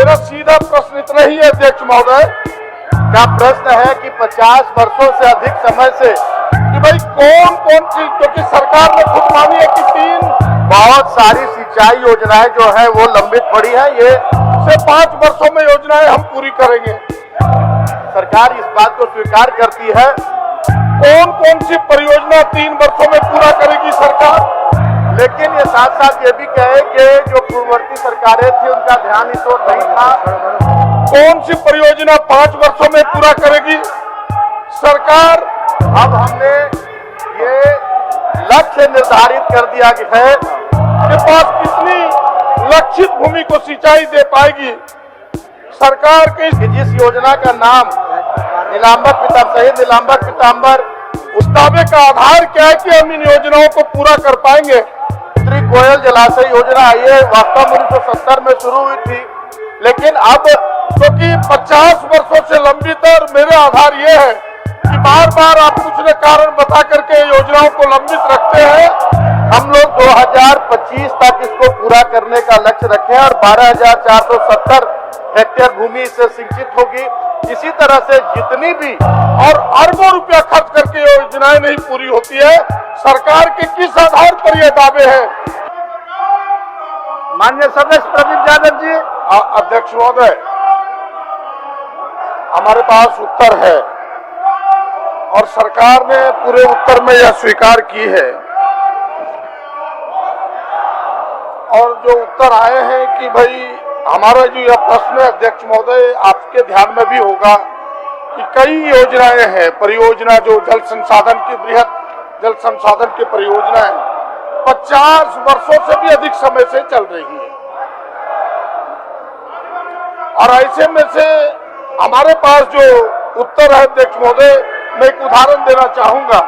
मेरा सीधा प्रश्न इतना ही है अध्यक्ष महोदय, क्या प्रश्न है कि 50 वर्षों से अधिक समय से कि भाई कौन कौन चीज, क्योंकि सरकार ने खुद मानी है कि 3 बहुत सारी सिंचाई योजनाएं जो है वो लंबित पड़ी है। ये से 5 वर्षों में योजनाएं हम पूरी करेंगे। सरकार इस बात को स्वीकार करती है। कौन कौन सी परियोजना 3 वर्षों में पूरा करेगी सरकार? लेकिन ये साथ साथ ये भी कहे कि जो पूर्ववर्ती सरकारें थी उनका ध्यान इस ओर नहीं था। कौन सी परियोजना 5 वर्षों में पूरा करेगी सरकार? अब हमने ये लक्ष्य निर्धारित कर दिया है के पास कितनी लक्षित भूमि को सिंचाई दे पाएगी सरकार के कि जिस योजना का नाम शहीद नीलांबर पीताम्बर, उस दावे का आधार क्या है कि हम इन योजनाओं को पूरा कर पाएंगे? उत्तरी कोयल जलाशय योजना ये वास्तव में 1970 में शुरू हुई थी, लेकिन अब क्योंकि 50 वर्षों से लंबित है और मेरा आधार ये है कि बार बार आप कुछ न कारण बता करके योजनाओं को लंबित रखते हैं। हम लोग 2025 तक इसको पूरा करने का लक्ष्य रखे और 12,470 हेक्टेयर भूमि इससे सिंचित होगी। इसी तरह से जितनी भी और अरबों रुपया खर्च करके योजनाएं नहीं पूरी होती है, सरकार के किस आधार पर ये दावे हैं? माननीय सदस्य प्रदीप यादव जी। अध्यक्ष महोदय, हमारे पास उत्तर है और सरकार ने पूरे उत्तर में यह स्वीकार की है, और जो उत्तर आए हैं कि भाई हमारा जो यह प्रश्न है अध्यक्ष महोदय, आपके ध्यान में भी होगा कि कई योजनाएं हैं, परियोजना जो जल संसाधन की बृहद जल संसाधन की परियोजनाएं 50 वर्षों से भी अधिक समय से चल रही है। और ऐसे में से हमारे पास जो उत्तर है अध्यक्ष महोदय, मैं एक उदाहरण देना चाहूंगा।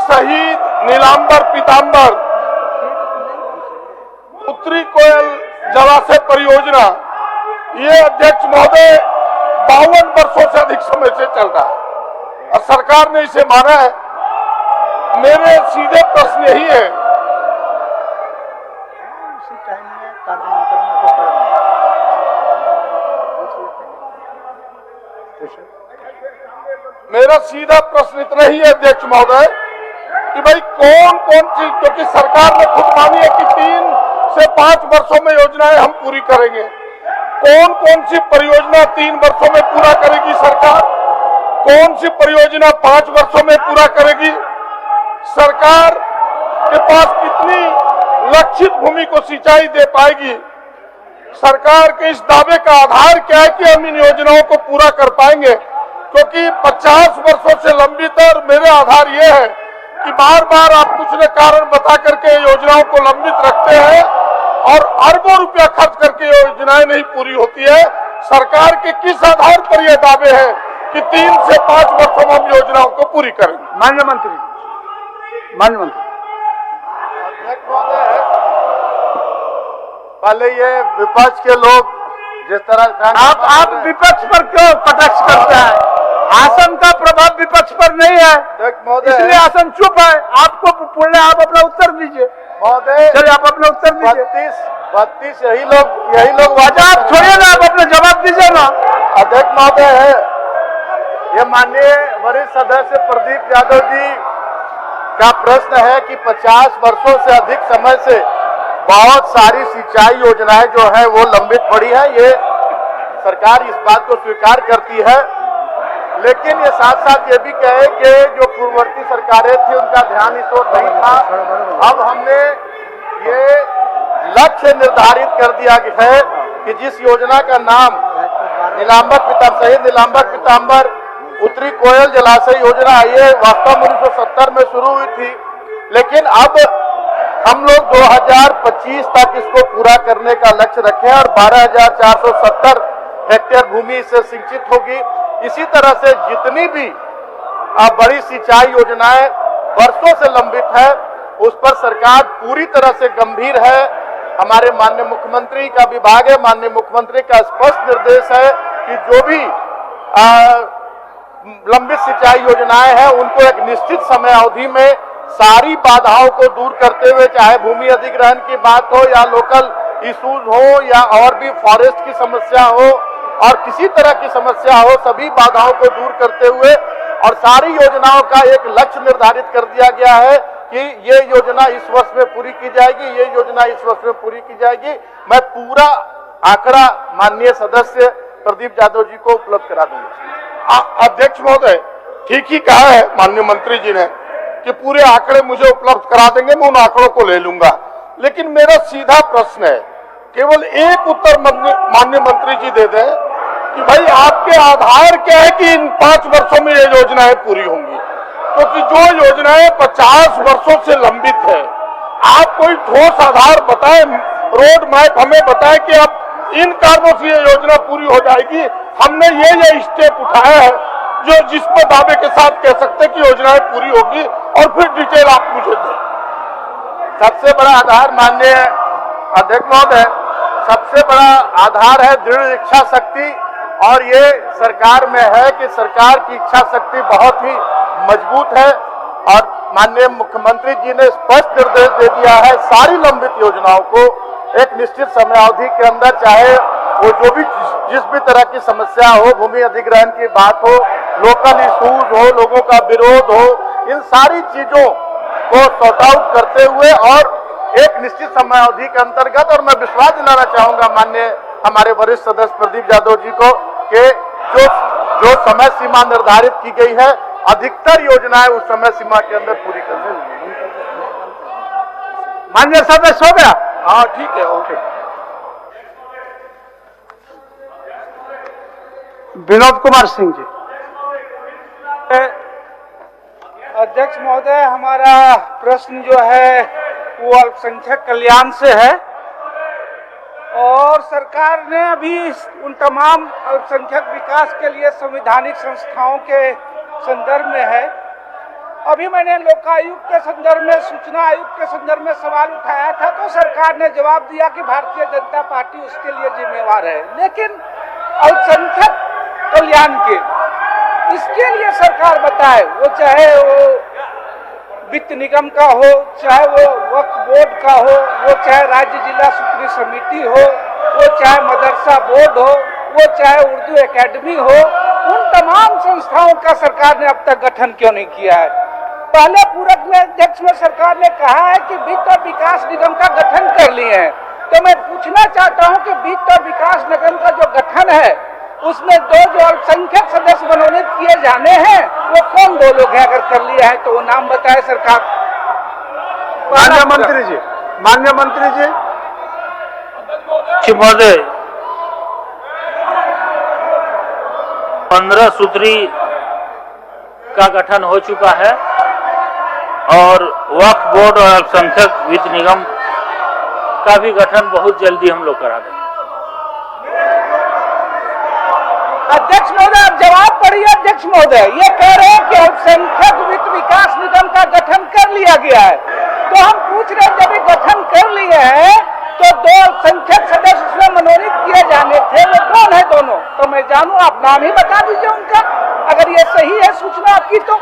शहीद नीलांबर पीताम्बर उत्तरी कोयल जलाशय परियोजना, ये अध्यक्ष महोदय 52 वर्षों से अधिक समय से चल रहा है और सरकार ने इसे माना है। मेरे सीधे प्रश्न यही है, मेरा सीधा प्रश्न इतना ही है अध्यक्ष महोदय कि भाई कौन कौन चीज, क्योंकि सरकार ने खुद मानी है कि 3 से 5 वर्षों में योजनाएं हम पूरी करेंगे। कौन कौन सी परियोजना 3 वर्षों में पूरा करेगी सरकार? कौन सी परियोजना 5 वर्षों में पूरा करेगी सरकार? के पास कितनी लक्षित भूमि को सिंचाई दे पाएगी सरकार? के इस दावे का आधार क्या है कि हम इन योजनाओं को पूरा कर पाएंगे? क्योंकि 50 वर्षों से लंबित है और मेरा आधार ये है कि बार बार आप कुछ न कारण बता करके योजनाओं को लंबित रखते हैं और अरबों रुपया खर्च करके योजनाएं नहीं पूरी होती है। सरकार के किस आधार पर यह दावे हैं कि 3 से 5 वर्षों में हम योजनाओं को पूरी करेंगे? माननीय मंत्री पहले ये विपक्ष के लोग जिस तरह आप विपक्ष पर क्यों कटाक्ष करते हैं? आसन का प्रभाव विपक्ष पर नहीं है, इसलिए आसन चुप है। आपको पूर्ण, आप अपना उत्तर दीजिए महोदय। चलिए आप अपना उत्तर दीजिए। 32 यही लोग आप छोड़िए ना, आप अपना जवाब दीजिए ना। अध्यक्ष महोदय है ये माननीय वरिष्ठ सदस्य प्रदीप यादव जी का प्रश्न है कि 50 वर्षों से अधिक समय से बहुत सारी सिंचाई योजनाएं जो है वो लंबित पड़ी है। ये सरकार इस बात को स्वीकार करती है, लेकिन ये साथ साथ ये भी कहे कि जो पूर्ववर्ती सरकारें थी उनका ध्यान इस ओर नहीं था। अब हमने ये लक्ष्य निर्धारित कर दिया है कि जिस योजना का नाम शहीद नीलांबर पीताम्बर उत्तरी कोयल जलाशय योजना ये वास्तव में 1970 में शुरू हुई थी, लेकिन अब हम लोग 2025 तक इसको पूरा करने का लक्ष्य रखे और 12,470 हेक्टेयर भूमि इससे सिंचित होगी। इसी तरह से जितनी भी बड़ी सिंचाई योजनाएं वर्षों से लंबित है, उस पर सरकार पूरी तरह से गंभीर है। हमारे माननीय मुख्यमंत्री का विभाग है, माननीय मुख्यमंत्री का स्पष्ट निर्देश है कि जो भी लंबित सिंचाई योजनाएं हैं उनको एक निश्चित समय अवधि में सारी बाधाओं को दूर करते हुए, चाहे भूमि अधिग्रहण की बात हो या लोकल इश्यूज हो या और भी फॉरेस्ट की समस्या हो और किसी तरह की समस्या हो, सभी बाधाओं को दूर करते हुए और सारी योजनाओं का एक लक्ष्य निर्धारित कर दिया गया है कि ये योजना इस वर्ष में पूरी की जाएगी, ये योजना इस वर्ष में पूरी की जाएगी। मैं पूरा आंकड़ा माननीय सदस्य प्रदीप यादव जी को उपलब्ध करा दूंगा। अध्यक्ष महोदय, ठीक ही कहा है माननीय मंत्री जी ने कि पूरे आंकड़े मुझे उपलब्ध करा देंगे, मैं उन आंकड़ों को ले लूंगा। लेकिन मेरा सीधा प्रश्न है, केवल एक उत्तर माननीय मंत्री जी दे दें कि भाई आपके आधार क्या है कि इन 5 वर्षों में ये योजनाएं पूरी होंगी, क्योंकि जो योजनाएं 50 वर्षों से लंबित है, आप कोई ठोस आधार बताएं, रोड मैप हमें बताएं कि आप इन कारणों से ये योजना पूरी हो जाएगी। हमने ये स्टेप उठाया है जो जिसमें दावे के साथ कह सकते हैं कि योजनाएं पूरी होगी, और फिर डिटेल आप मुझे दें। सबसे बड़ा आधार माननीय अध्यक्ष महोदय, सबसे बड़ा आधार है दृढ़ इच्छा शक्ति, और ये सरकार में है कि सरकार की इच्छा शक्ति बहुत ही मजबूत है। और माननीय मुख्यमंत्री जी ने स्पष्ट निर्देश दे दिया है सारी लंबित योजनाओं को एक निश्चित समय अवधि के अंदर, चाहे वो जो भी जिस भी तरह की समस्या हो, भूमि अधिग्रहण की बात हो, लोकल इशूज हो, लोगों का विरोध हो, इन सारी चीजों को सॉर्ट आउट करते हुए और एक निश्चित समय अवधि के अंतर्गत। और मैं विश्वास दिलाना चाहूंगा माननीय हमारे वरिष्ठ सदस्य प्रदीप यादव जी को कि जो समय सीमा निर्धारित की गई है, अधिकतर योजनाएं उस समय सीमा के अंदर पूरी करने लगी। माननीय सदस्य हो गया? हाँ ठीक है, ओके। विनोद कुमार सिंह जी। अध्यक्ष महोदय, हमारा प्रश्न जो है वो अल्पसंख्यक कल्याण से है, और सरकार ने अभी उन तमाम अल्पसंख्यक विकास के लिए संवैधानिक संस्थाओं के संदर्भ में है। अभी मैंने लोकायुक्त के संदर्भ में, सूचना आयुक्त के संदर्भ में सवाल उठाया था, तो सरकार ने जवाब दिया कि भारतीय जनता पार्टी उसके लिए जिम्मेवार है। लेकिन अल्पसंख्यक कल्याण के इसके लिए सरकार बताए, वो चाहे वो वित्त निगम का हो, चाहे वो वक्फ बोर्ड का हो, वो चाहे राज्य जिला सूत्री समिति हो, वो चाहे मदरसा बोर्ड हो, वो चाहे उर्दू एकेडमी हो, उन तमाम संस्थाओं का सरकार ने अब तक गठन क्यों नहीं किया है? पहले पूरक में अध्यक्ष में सरकार ने कहा है कि वित्त और विकास निगम का गठन कर लिए हैं। तो मैं पूछना चाहता हूं कि वित्त और विकास निगम का जो गठन है उसमें जो अल्पसंख्यक सदस्य मनोनीत किए जाने हैं वो कौन 2 लोग हैं? अगर कर लिया है तो वो नाम बताए सरकार। माननीय मंत्री जी, माननीय मंत्री जी। महोदय, 15 सूत्री का गठन हो चुका है और वक्फ बोर्ड और अल्पसंख्यक वित्त निगम का भी गठन बहुत जल्दी हम लोग करा देंगे। अध्यक्ष महोदय, आप जवाब पढ़िए। अध्यक्ष महोदय ये कह रहे हैं कि अल्पसंख्यक वित्त विकास निगम का गठन कर लिया गया है, तो हम पूछ रहे हैं जब गठन कर लिए हैं तो 2 अल्पसंख्यक सदस्य उसमें मनोनीत किए जाने थे, वो कौन है दोनों? तो मैं जानूं, आप नाम ही बता दीजिए उनका, अगर ये सही है सूचना आपकी तो।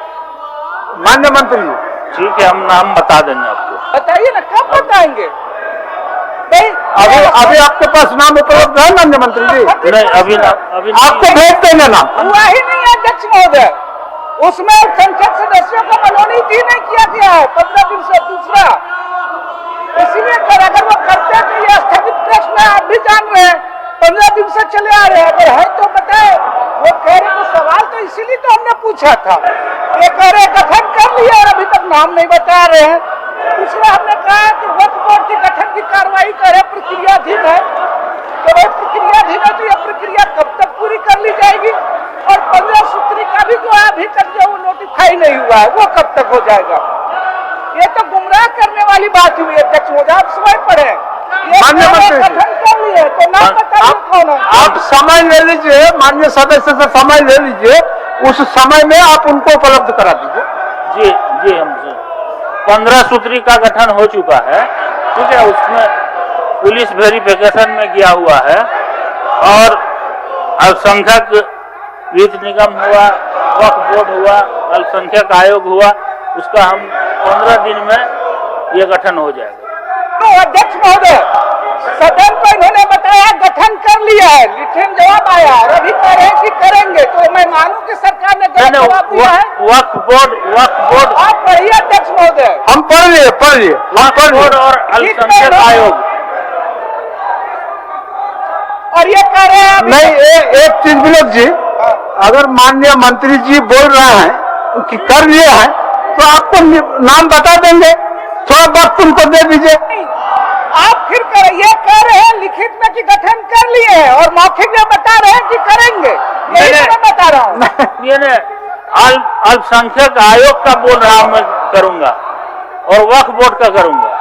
माननीय मंत्री जी। ठीक है, हम नाम बता देंगे आपको। बताइए ना, कब बताएंगे? अभी आपके पास नाम उपलब्ध है माननीय मंत्री जी? नहीं, अभी आपको भेज देंगे नाम। हुआ ही नहीं है अध्यक्ष महोदय, उसमें अल्पसंख्यक सदस्यों को मनोनीत ही नहीं किया गया है 15 दिन से। दूसरा, इसीलिए अगर वो करते तो ये स्थगित प्रश्न आप भी जान रहे हैं, 15 दिन से चले आ रहे हैं। अगर है तो बताए। वो कह रहे तो सवाल तो इसीलिए तो हमने पूछा था। ये कह रहे गठन कर लिया और अभी तक नाम नहीं बता रहे हैं। दूसरा, हमने कहा कि वक्फ बोर्ड की गठन की कार्रवाई करे, प्रक्रियाधीन है, तो वह प्रक्रियाधीन है तो यह प्रक्रिया कब तक पूरी कर ली जाएगी? और 15 सूत्री का भी जो अभी तक जो नोटिफाई नहीं हुआ है वो कब तक हो जाएगा? ये तो गुमराह करने वाली बात हुई अध्यक्ष महोदय। आप समय पढ़े, माननीय मंत्री जी, गठन कर लिए तो नाम बताइए कौन है? आप समय ले लीजिए, माननीय सदस्य से समय ले लीजिए, उस समय में आप उनको उपलब्ध करा दीजिए। जी हम 15 सूत्री का गठन हो चुका है, ठीक है। उसमें पुलिस वेरिफिकेशन में गया हुआ है और अल्पसंख्यक वित्त निगम हुआ, वक्फ बोर्ड हुआ, अल्पसंख्यक आयोग हुआ, उसका हम 15 दिन में ये गठन हो जाएगा। तो अध्यक्ष महोदय, सदन को इन्होंने बताया गठन कर लिया है, लिखित जवाब आया और अभी कह रहे हैं कि करेंगे, तो मैं मानूं कि सरकार ने गलत जवाब दिया है। वक्फ बोर्ड आप पढ़िए अध्यक्ष महोदय। हम पढ़ लिए वक्फ बोर्ड और अल्पसंख्यक आयोग। और ये कह रहे हैं अभी- नहीं, एक चीज विनोद जी, अगर माननीय मंत्री जी बोल रहे हैं कि कर लिए हैं तो आपको नाम बता देंगे, थोड़ा वक्त उनको दे दीजिए। आप फिर ये कह रहे हैं लिखित में कि गठन कर लिए हैं और मौखिक में बता रहे हैं कि करेंगे, यही तो मैं बता रहा हूँ। ये ने अल्पसंख्यक आयोग का बोल रहा हूं, मैं करूंगा और वक्फ बोर्ड का करूंगा,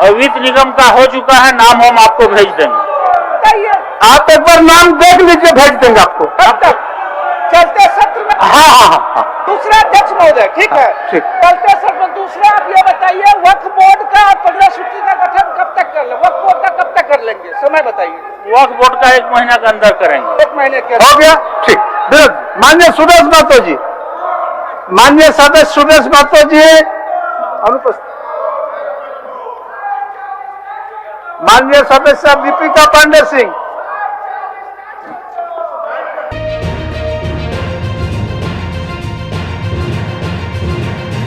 और वित्त निगम का हो चुका है, नाम हम आपको भेज देंगे। आप एक बार नाम देख लीजिए, भेज देंगे आपको। कब तक? चलते सत्र में? हाँ। दूसरा अध्यक्ष महोदय, ठीक है, ठीक। चलते सत्र में दूसरा आप ये बताइए, वक्फ बोर्ड का 15 सूची का गठन कब तक कर ले, वक्फ बोर्ड का कब तक कर लेंगे, समय बताइए। वक्फ बोर्ड का 1 महीना के अंदर करेंगे। 1 महीने के हो गया, ठीक। विनोद, माननीय सुदेश महतो जी, माननीय सदस्य सुदेश महतो जी अनुपस्थित, माननीय सदस्य दीपिका पांडे सिंह,